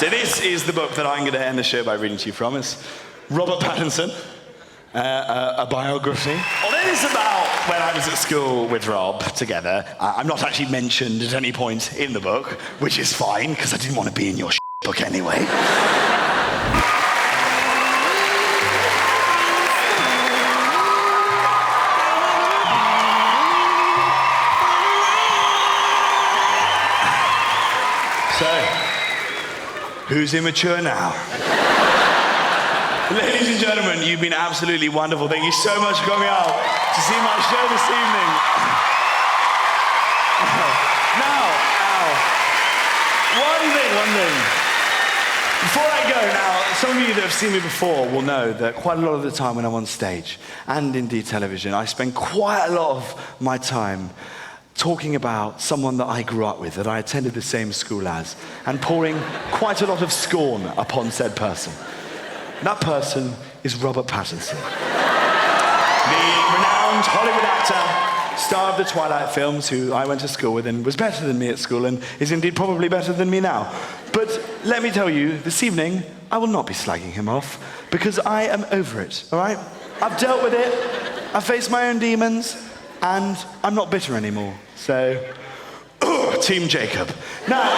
So this is the book that I'm going to end the show by reading to you from. It's Robert Pattinson, a biography. Although it's about when I was at school with Rob together, I'm not actually mentioned at any point in the book, which is fine, because I didn't want to be in your book anyway. So, who's immature now? Ladies and gentlemen, you've been absolutely wonderful. Thank you so much for coming out to see my show this evening. Now, one thing. Before I go, now, some of you that have seen me before will know that quite a lot of the time when I'm on stage, and indeed television, I spend quite a lot of my time talking about someone that I grew up with, that I attended the same school as, and pouring quite a lot of scorn upon said person. That person is Robert Pattinson. The renowned Hollywood actor, star of the Twilight films, who I went to school with and was better than me at school and is indeed probably better than me now. But let me tell you, this evening, I will not be slagging him off because I am over it, all right? I've dealt with it, I've faced my own demons, and I'm not bitter anymore. So, Team Jacob. Now,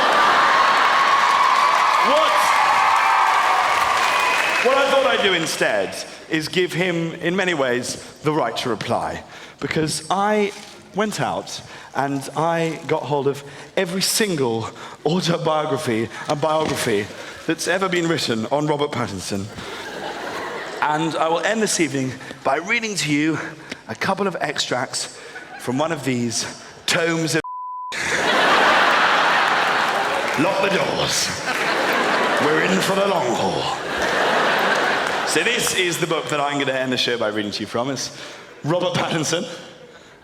what I thought I'd do instead is give him, in many ways, the right to reply. Because I went out and I got hold of every single autobiography and biography that's ever been written on Robert Pattinson. And I will end this evening by reading to you a couple of extracts from one of these tomes of Lock the doors. We're in for the long haul. So this is the book that I'm going to end the show by reading to you from. It's Robert Pattinson,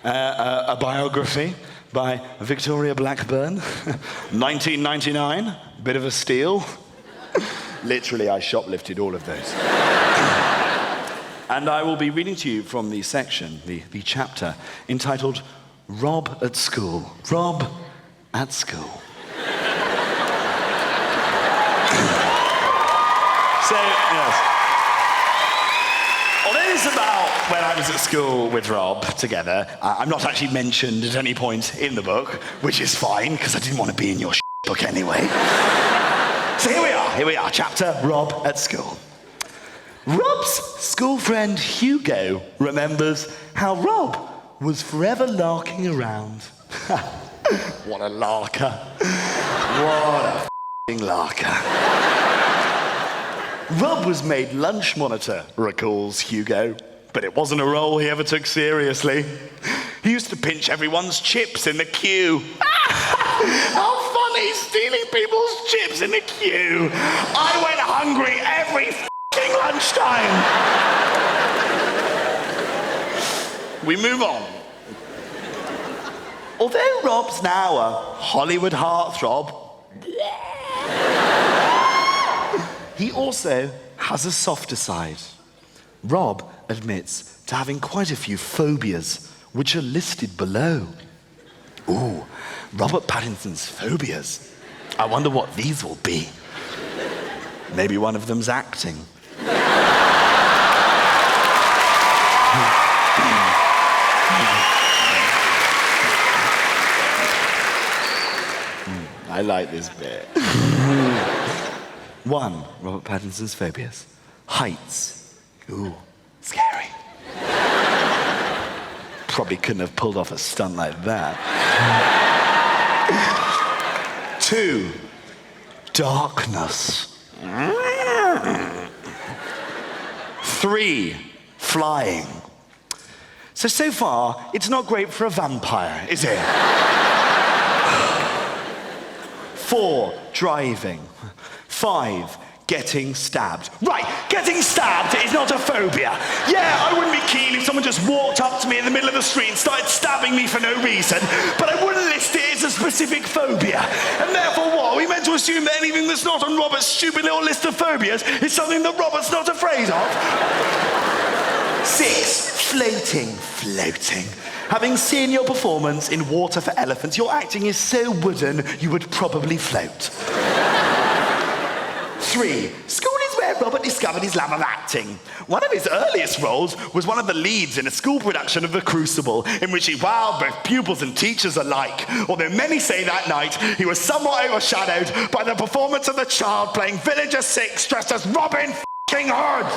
a biography by Victoria Blackburn, 1999, bit of a steal. Literally, I shoplifted all of those. And I will be reading to you from the section, the chapter, entitled Rob at School. Rob at School. So, yes. Although it's about when I was at school with Rob together, I'm not actually mentioned at any point in the book, which is fine, because I didn't want to be in your book anyway. So here we are, chapter Rob at School. Rob's school friend Hugo remembers how Rob was forever larking around. What a larker. What a f***ing larker. Rob was made lunch monitor, recalls Hugo, but it wasn't a role he ever took seriously. He used to pinch everyone's chips in the queue. How funny, stealing people's chips in the queue. I went hungry every f***ing lunchtime. We move on. Although Rob's now a Hollywood heartthrob, he also has a softer side. Rob admits to having quite a few phobias, which are listed below. Ooh, Robert Pattinson's phobias. I wonder what these will be. Maybe one of them's acting. I like this bit. 1, Robert Pattinson's phobias. Heights. Ooh, scary. Probably couldn't have pulled off a stunt like that. 2, darkness. 3, flying. So far, it's not great for a vampire, is it? 4, driving. 5, getting stabbed. Right, getting stabbed is not a phobia. Yeah, I wouldn't be keen if someone just walked up to me in the middle of the street and started stabbing me for no reason, but I wouldn't list it as a specific phobia. And therefore what? Are we meant to assume that anything that's not on Robert's stupid little list of phobias is something that Robert's not afraid of? 6, floating. Having seen your performance in Water for Elephants, your acting is so wooden you would probably float. 3. School is where Robert discovered his love of acting. One of his earliest roles was one of the leads in a school production of The Crucible, in which he wowed both pupils and teachers alike. Although many say that night he was somewhat overshadowed by the performance of the child playing Villager 6 dressed as Robin f***ing Hood.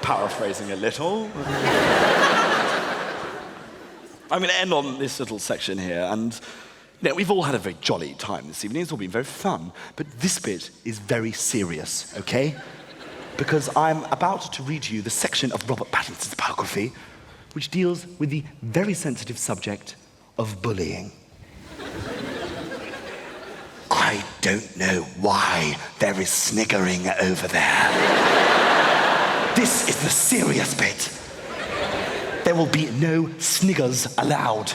Paraphrasing a little. I'm going to end on this little section here, and we've all had a very jolly time this evening. It's all been very fun, but this bit is very serious, okay? Because I'm about to read you the section of Robert Pattinson's biography which deals with the very sensitive subject of bullying. I don't know why there is sniggering over there. This is the serious bit. There will be no sniggers allowed.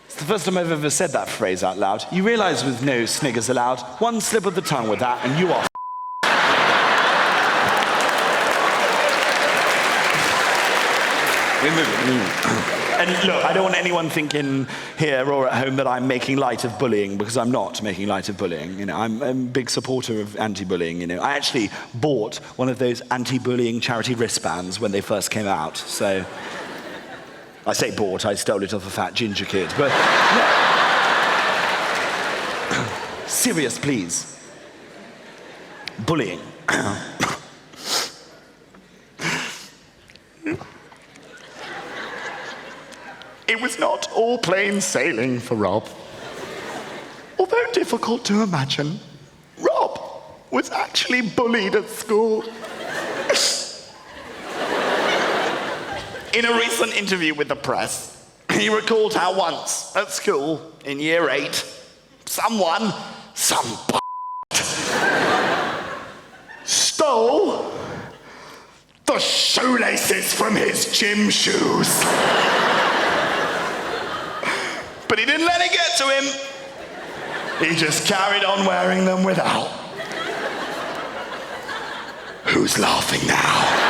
It's the first time I've ever said that phrase out loud. You realize with no sniggers allowed, one slip of the tongue with that and you are And look, I don't want anyone thinking here or at home that I'm making light of bullying, because I'm not making light of bullying. I'm a big supporter of anti-bullying. I actually bought one of those anti-bullying charity wristbands when they first came out. So I say bought, I stole it off a fat ginger kid. But serious, please. Bullying. It was not all plain sailing for Rob. Although difficult to imagine, Rob was actually bullied at school. In a recent interview with the press, he recalled how once at school in year 8, some stole the shoelaces from his gym shoes. But he didn't let it get to him. He just carried on wearing them without. Who's laughing now?